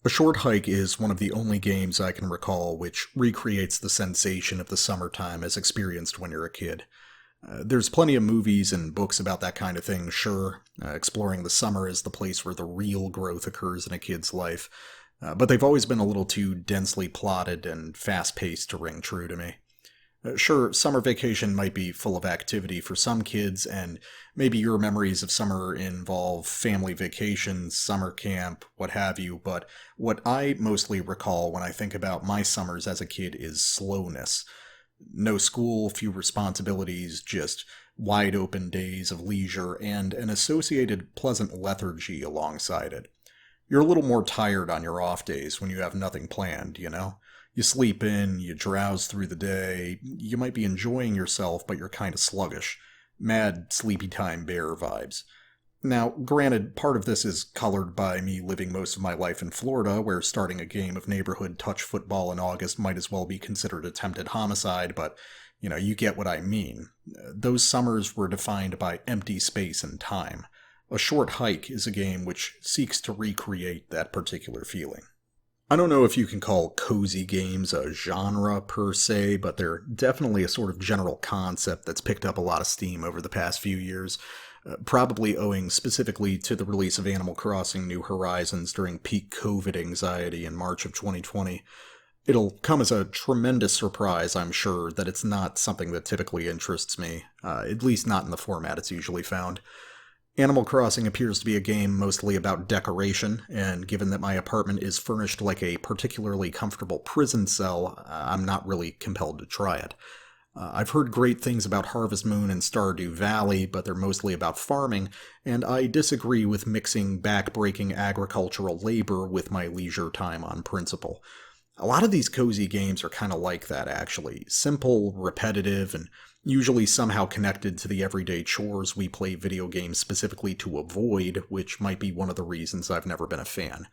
A short hike is one of the only games I can recall which recreates the sensation of the summertime as experienced when you're a kid. There's plenty of movies and books about that kind of thing, sure, exploring the summer as the place where the real growth occurs in a kid's life, but they've always been a little too densely plotted and fast paced to ring true to me. Sure, summer vacation might be full of activity for some kids, and maybe your memories of summer involve family vacations, summer camp, what have you, but what I mostly recall when I think about my summers as a kid is slowness. No school, few responsibilities, just wide open days of leisure, and an associated pleasant lethargy alongside it. You're a little more tired on your off days when you have nothing planned, you know? You sleep in, you drowse through the day, you might be enjoying yourself, but you're kind of sluggish. Mad sleepy time bear vibes. Now, granted, part of this is colored by me living most of my life in Florida, where starting a game of neighborhood touch football in August might as well be considered attempted homicide, but, you get what I mean. Those summers were defined by empty space and time. A short hike is a game which seeks to recreate that particular feeling. I don't know if you can call cozy games a genre per se, but they're definitely a sort of general concept that's picked up a lot of steam over the past few years, probably owing specifically to the release of Animal Crossing New Horizons during peak COVID anxiety in March of 2020. It'll come as a tremendous surprise, I'm sure, that it's not something that typically interests me, at least not in the format it's usually found. Animal Crossing appears to be a game mostly about decoration, and given that my apartment is furnished like a particularly comfortable prison cell, I'm not really compelled to try it. I've heard great things about Harvest Moon and Stardew Valley, but they're mostly about farming, and I disagree with mixing backbreaking agricultural labor with my leisure time on principle. A lot of these cozy games are kind of like that, actually. Simple, repetitive, and usually somehow connected to the everyday chores we play video games specifically to avoid, which might be one of the reasons I've never been a fan.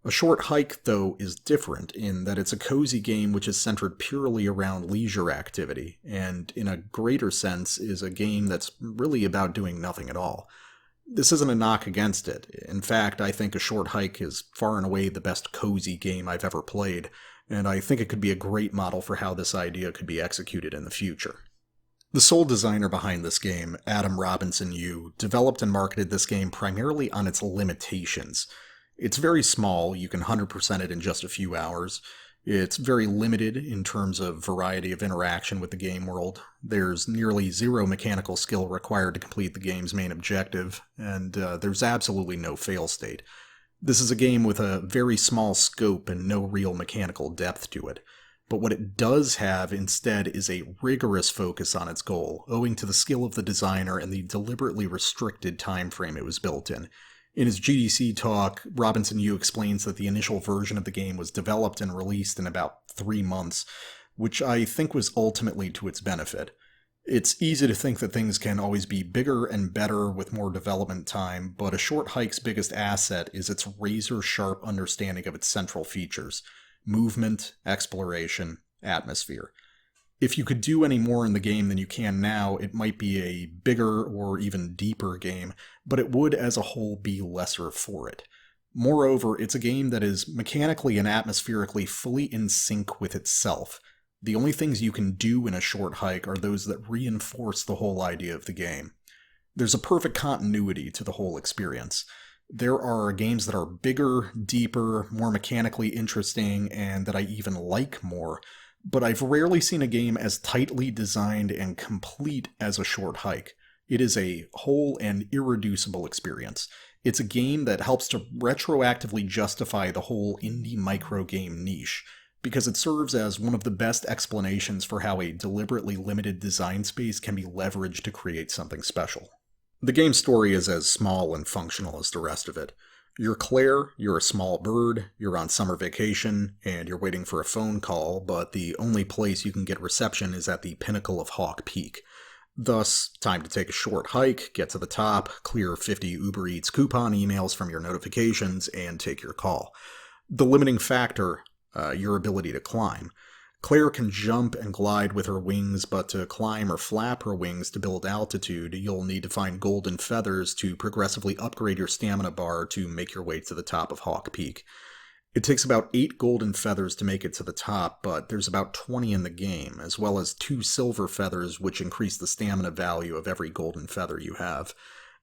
A short hike, though, is different in that it's a cozy game which is centered purely around leisure activity, and in a greater sense is a game that's really about doing nothing at all. This isn't a knock against it. In fact, I think A Short Hike is far and away the best cozy game I've ever played, and I think it could be a great model for how this idea could be executed in the future. The sole designer behind this game, Adam Robinson Yu, developed and marketed this game primarily on its limitations. It's very small, you can 100% it in just a few hours. It's very limited in terms of variety of interaction with the game world. There's nearly zero mechanical skill required to complete the game's main objective, and there's absolutely no fail state. This is a game with a very small scope and no real mechanical depth to it. But what it does have instead is a rigorous focus on its goal, owing to the skill of the designer and the deliberately restricted time frame it was built in. In his GDC talk, Robinson Yu explains that the initial version of the game was developed and released in about 3 months, which I think was ultimately to its benefit. It's easy to think that things can always be bigger and better with more development time, but A Short Hike's biggest asset is its razor-sharp understanding of its central features: movement, exploration, atmosphere. If you could do any more in the game than you can now, it might be a bigger or even deeper game, but it would as a whole be lesser for it. Moreover, it's a game that is mechanically and atmospherically fully in sync with itself. The only things you can do in A Short Hike are those that reinforce the whole idea of the game. There's a perfect continuity to the whole experience. There are games that are bigger, deeper, more mechanically interesting, and that I even like more, but I've rarely seen a game as tightly designed and complete as A Short Hike. It is a whole and irreducible experience. It's a game that helps to retroactively justify the whole indie micro game niche, because it serves as one of the best explanations for how a deliberately limited design space can be leveraged to create something special. The game's story is as small and functional as the rest of it. You're Claire, you're a small bird, you're on summer vacation, and you're waiting for a phone call, but the only place you can get reception is at the pinnacle of Hawk Peak. Thus, time to take a short hike, get to the top, clear 50 Uber Eats coupon emails from your notifications, and take your call. The limiting factor, your ability to climb. Claire can jump and glide with her wings, but to climb or flap her wings to build altitude, you'll need to find golden feathers to progressively upgrade your stamina bar to make your way to the top of Hawk Peak. It takes about 8 golden feathers to make it to the top, but there's about 20 in the game, as well as 2 silver feathers which increase the stamina value of every golden feather you have.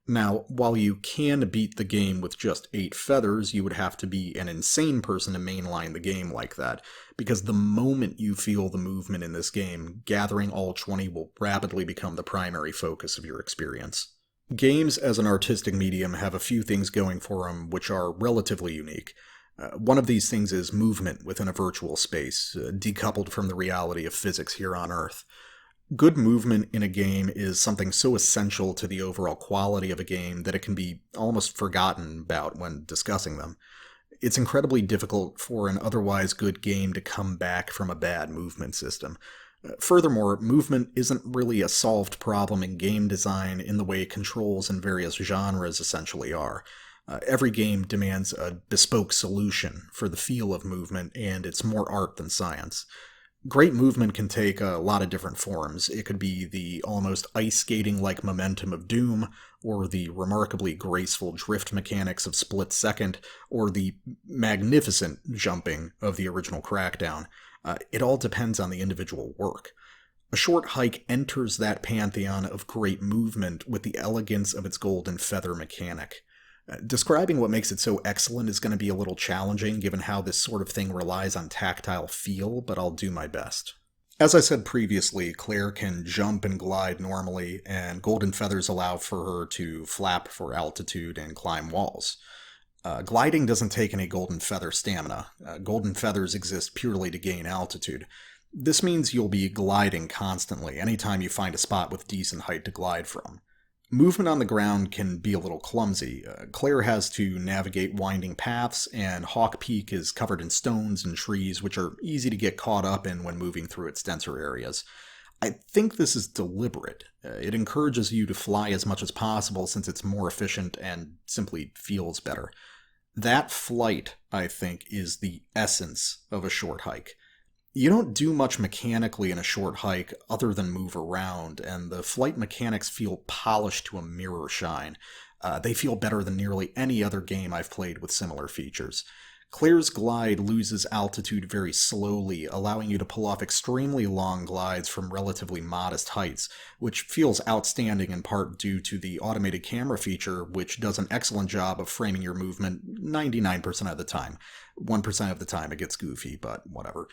Now, while you can beat the game with just 8 feathers, you would have to be an insane person to mainline the game like that, because the moment you feel the movement in this game, gathering all 20 will rapidly become the primary focus of your experience. Games as an artistic medium have a few things going for them which are relatively unique. One of these things is movement within a virtual space, decoupled from the reality of physics here on Earth. Good movement in a game is something so essential to the overall quality of a game that it can be almost forgotten about when discussing them. It's incredibly difficult for an otherwise good game to come back from a bad movement system. Furthermore, movement isn't really a solved problem in game design in the way controls in various genres essentially are. Every game demands a bespoke solution for the feel of movement, and it's more art than science. Great movement can take a lot of different forms. It could be the almost ice skating-like momentum of Doom, or the remarkably graceful drift mechanics of Split Second, or the magnificent jumping of the original Crackdown. It all depends on the individual work. A Short Hike enters that pantheon of great movement with the elegance of its golden feather mechanic. Describing what makes it so excellent is going to be a little challenging given how this sort of thing relies on tactile feel, but I'll do my best. As I said previously, Claire can jump and glide normally, and golden feathers allow for her to flap for altitude and climb walls. Gliding doesn't take any golden feather stamina. Golden feathers exist purely to gain altitude. This means you'll be gliding constantly anytime you find a spot with decent height to glide from. Movement on the ground can be a little clumsy. Claire has to navigate winding paths, and Hawk Peak is covered in stones and trees, which are easy to get caught up in when moving through its denser areas. I think this is deliberate. It encourages you to fly as much as possible since it's more efficient and simply feels better. That flight, I think, is the essence of a short hike. You don't do much mechanically in a short hike other than move around, and the flight mechanics feel polished to a mirror shine. They feel better than nearly any other game I've played with similar features. Claire's glide loses altitude very slowly, allowing you to pull off extremely long glides from relatively modest heights, which feels outstanding in part due to the automated camera feature, which does an excellent job of framing your movement 99% of the time. 1% of the time it gets goofy, but whatever.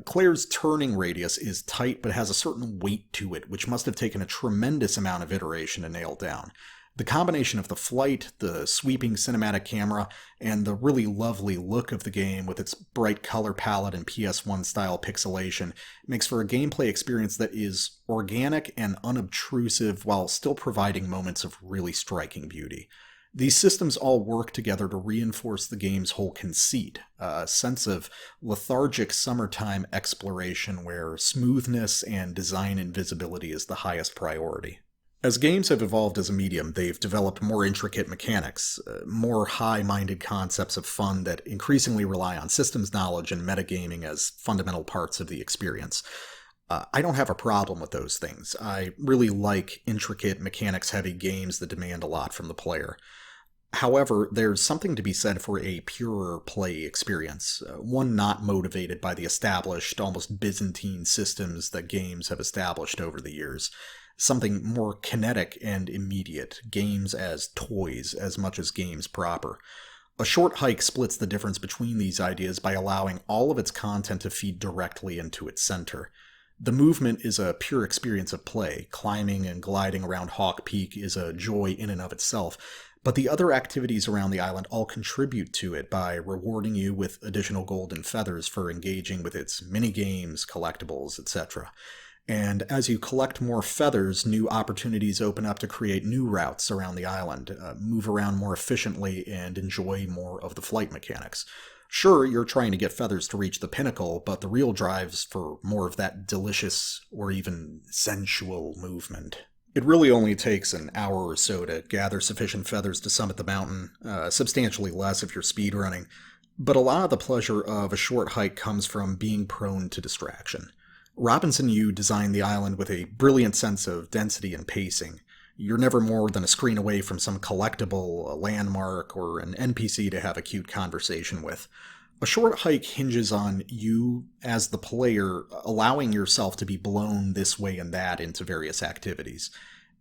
Claire's turning radius is tight but has a certain weight to it, which must have taken a tremendous amount of iteration to nail down. The combination of the flight, the sweeping cinematic camera, and the really lovely look of the game with its bright color palette and PS1-style pixelation makes for a gameplay experience that is organic and unobtrusive while still providing moments of really striking beauty. These systems all work together to reinforce the game's whole conceit, a sense of lethargic summertime exploration where smoothness and design invisibility is the highest priority. As games have evolved as a medium, they've developed more intricate mechanics, more high-minded concepts of fun that increasingly rely on systems knowledge and metagaming as fundamental parts of the experience. I don't have a problem with those things. I really like intricate, mechanics-heavy games that demand a lot from the player. However, there's something to be said for a purer play experience, one not motivated by the established, almost Byzantine systems that games have established over the years. Something more kinetic and immediate, games as toys as much as games proper. A Short Hike splits the difference between these ideas by allowing all of its content to feed directly into its center. The movement is a pure experience of play. Climbing and gliding around Hawk Peak is a joy in and of itself, but the other activities around the island all contribute to it by rewarding you with additional golden feathers for engaging with its mini-games, collectibles, etc. And as you collect more feathers, new opportunities open up to create new routes around the island, move around more efficiently, and enjoy more of the flight mechanics. Sure, you're trying to get feathers to reach the pinnacle, but the real drive's for more of that delicious or even sensual movement. It really only takes an hour or so to gather sufficient feathers to summit the mountain, substantially less if you're speedrunning, but a lot of the pleasure of a short hike comes from being prone to distraction. Robinson Yu designed the island with a brilliant sense of density and pacing. You're never more than a screen away from some collectible, a landmark, or an NPC to have a cute conversation with. A short hike hinges on you, as the player, allowing yourself to be blown this way and that into various activities.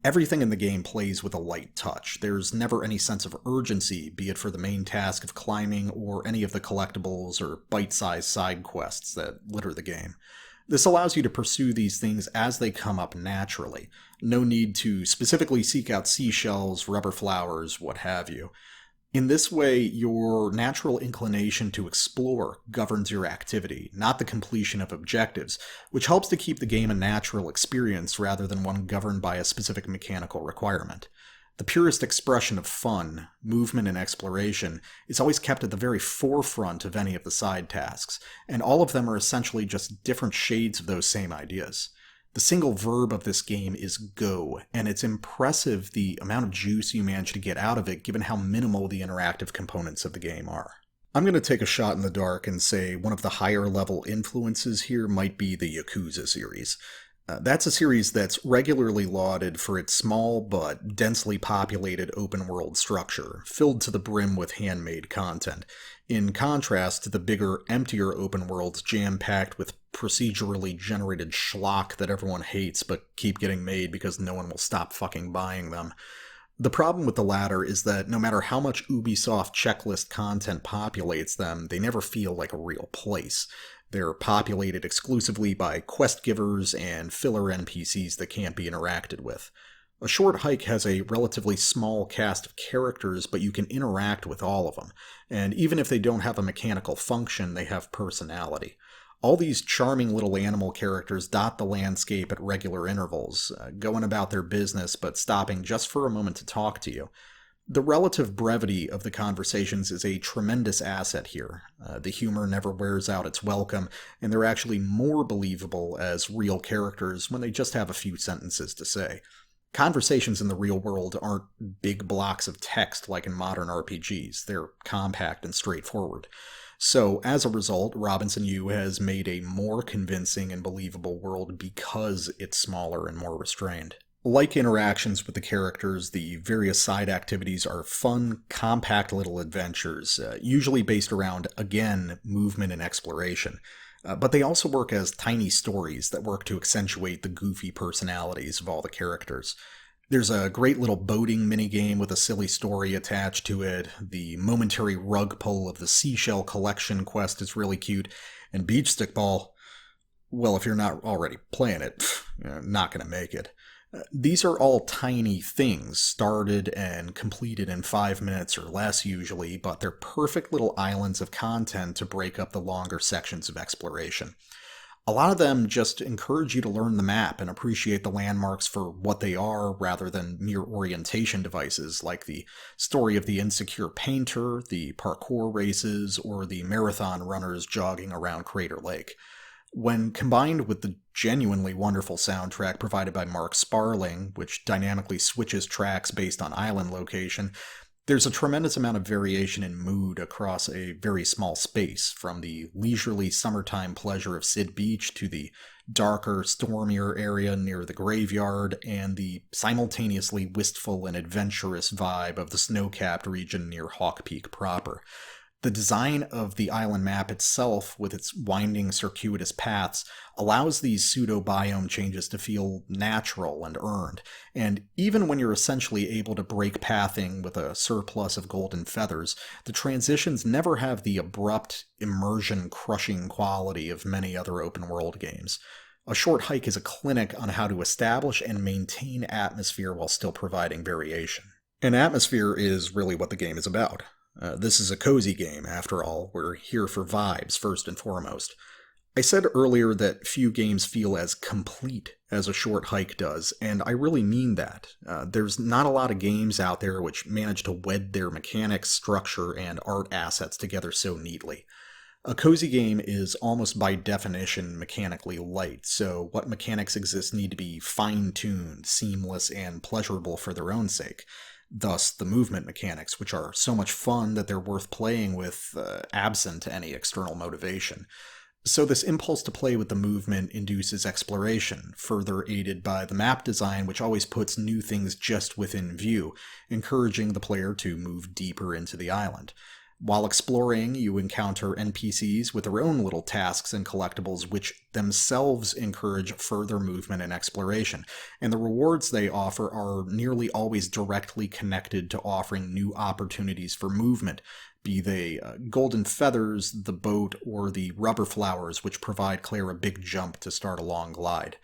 Everything in the game plays with a light touch. There's never any sense of urgency, be it for the main task of climbing or any of the collectibles or bite-sized side quests that litter the game. This allows you to pursue these things as they come up naturally. No need to specifically seek out seashells, rubber flowers, what have you. In this way, your natural inclination to explore governs your activity, not the completion of objectives, which helps to keep the game a natural experience rather than one governed by a specific mechanical requirement. The purest expression of fun, movement, and exploration is always kept at the very forefront of any of the side tasks, and all of them are essentially just different shades of those same ideas. The single verb of this game is go, and it's impressive the amount of juice you manage to get out of it given how minimal the interactive components of the game are. I'm going to take a shot in the dark and say one of the higher level influences here might be the Yakuza series. That's a series that's regularly lauded for its small but densely populated open world structure, filled to the brim with handmade content, in contrast to the bigger, emptier open worlds jam-packed with procedurally generated schlock that everyone hates but keep getting made because no one will stop fucking buying them. The problem with the latter is that no matter how much Ubisoft checklist content populates them, they never feel like a real place. They're populated exclusively by quest givers and filler NPCs that can't be interacted with. A short hike has a relatively small cast of characters, but you can interact with all of them, and even if they don't have a mechanical function, they have personality. All these charming little animal characters dot the landscape at regular intervals, going about their business but stopping just for a moment to talk to you. The relative brevity of the conversations is a tremendous asset here. The humor never wears out its welcome, and they're actually more believable as real characters when they just have a few sentences to say. Conversations in the real world aren't big blocks of text like in modern RPGs. They're compact and straightforward. So, as a result, Robinson U has made a more convincing and believable world because it's smaller and more restrained. Like interactions with the characters, the various side activities are fun, compact little adventures, usually based around, again, movement and exploration. But they also work as tiny stories that work to accentuate the goofy personalities of all the characters. There's a great little boating minigame with a silly story attached to it. The momentary rug pull of the seashell collection quest is really cute. And Beach Stickball, well, if you're not already playing it, you're not going to make it. These are all tiny things, started and completed in 5 minutes or less usually, but they're perfect little islands of content to break up the longer sections of exploration. A lot of them just encourage you to learn the map and appreciate the landmarks for what they are rather than mere orientation devices like the story of the insecure painter, the parkour races, or the marathon runners jogging around Crater Lake. When combined with the genuinely wonderful soundtrack provided by Mark Sparling, which dynamically switches tracks based on island location, there's a tremendous amount of variation in mood across a very small space, from the leisurely summertime pleasure of Sid Beach to the darker, stormier area near the graveyard, and the simultaneously wistful and adventurous vibe of the snow-capped region near Hawk Peak proper. The design of the island map itself, with its winding circuitous paths, allows these pseudo-biome changes to feel natural and earned, and even when you're essentially able to break pathing with a surplus of golden feathers, the transitions never have the abrupt, immersion-crushing quality of many other open-world games. A short hike is a clinic on how to establish and maintain atmosphere while still providing variation. And atmosphere is really what the game is about. This is a cozy game, after all. We're here for vibes, first and foremost. I said earlier that few games feel as complete as a short hike does, and I really mean that. There's not a lot of games out there which manage to wed their mechanics, structure, and art assets together so neatly. A cozy game is almost by definition mechanically light, so what mechanics exist need to be fine-tuned, seamless, and pleasurable for their own sake. Thus, the movement mechanics, which are so much fun that they're worth playing with, absent any external motivation. So this impulse to play with the movement induces exploration, further aided by the map design, which always puts new things just within view, encouraging the player to move deeper into the island. While exploring, you encounter NPCs with their own little tasks and collectibles, which themselves encourage further movement and exploration. And the rewards they offer are nearly always directly connected to offering new opportunities for movement, be they golden feathers, the boat, or the rubber flowers, which provide Claire a big jump to start a long glide.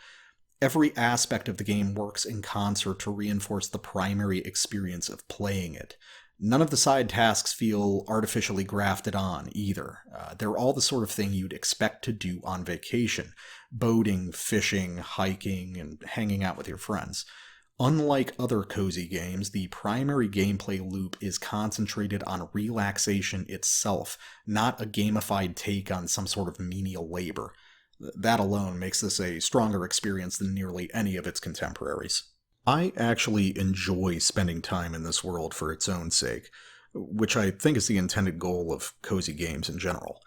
Every aspect of the game works in concert to reinforce the primary experience of playing it. None of the side tasks feel artificially grafted on, either. They're all the sort of thing you'd expect to do on vacation: boating, fishing, hiking, and hanging out with your friends. Unlike other cozy games, the primary gameplay loop is concentrated on relaxation itself, not a gamified take on some sort of menial labor. That alone makes this a stronger experience than nearly any of its contemporaries. I actually enjoy spending time in this world for its own sake, which I think is the intended goal of cozy games in general.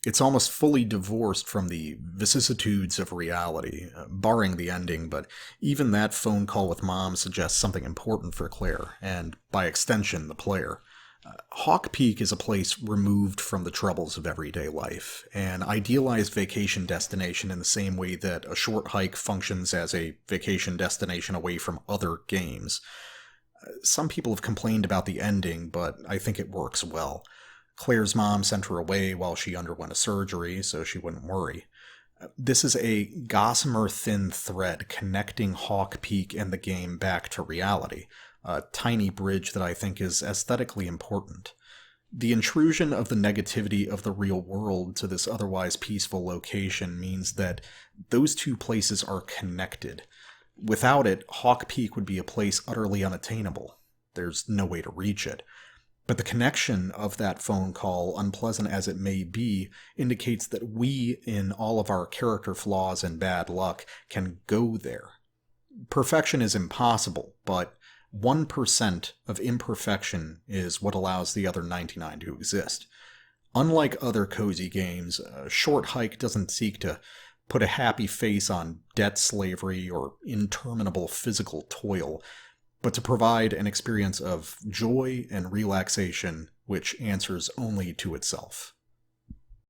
It's almost fully divorced from the vicissitudes of reality, barring the ending, but even that phone call with Mom suggests something important for Claire, and by extension, the player. Hawk Peak is a place removed from the troubles of everyday life, an idealized vacation destination in the same way that a short hike functions as a vacation destination away from other games. Some people have complained about the ending, but I think it works well. Claire's mom sent her away while she underwent a surgery, so she wouldn't worry. This is a gossamer thin thread connecting Hawk Peak and the game back to reality, a tiny bridge that I think is aesthetically important. The intrusion of the negativity of the real world to this otherwise peaceful location means that those two places are connected. Without it, Hawk Peak would be a place utterly unattainable. There's no way to reach it. But the connection of that phone call, unpleasant as it may be, indicates that we, in all of our character flaws and bad luck, can go there. Perfection is impossible, but 1% of imperfection is what allows the other 99 to exist. Unlike other cozy games, a short hike doesn't seek to put a happy face on debt slavery or interminable physical toil, but to provide an experience of joy and relaxation which answers only to itself.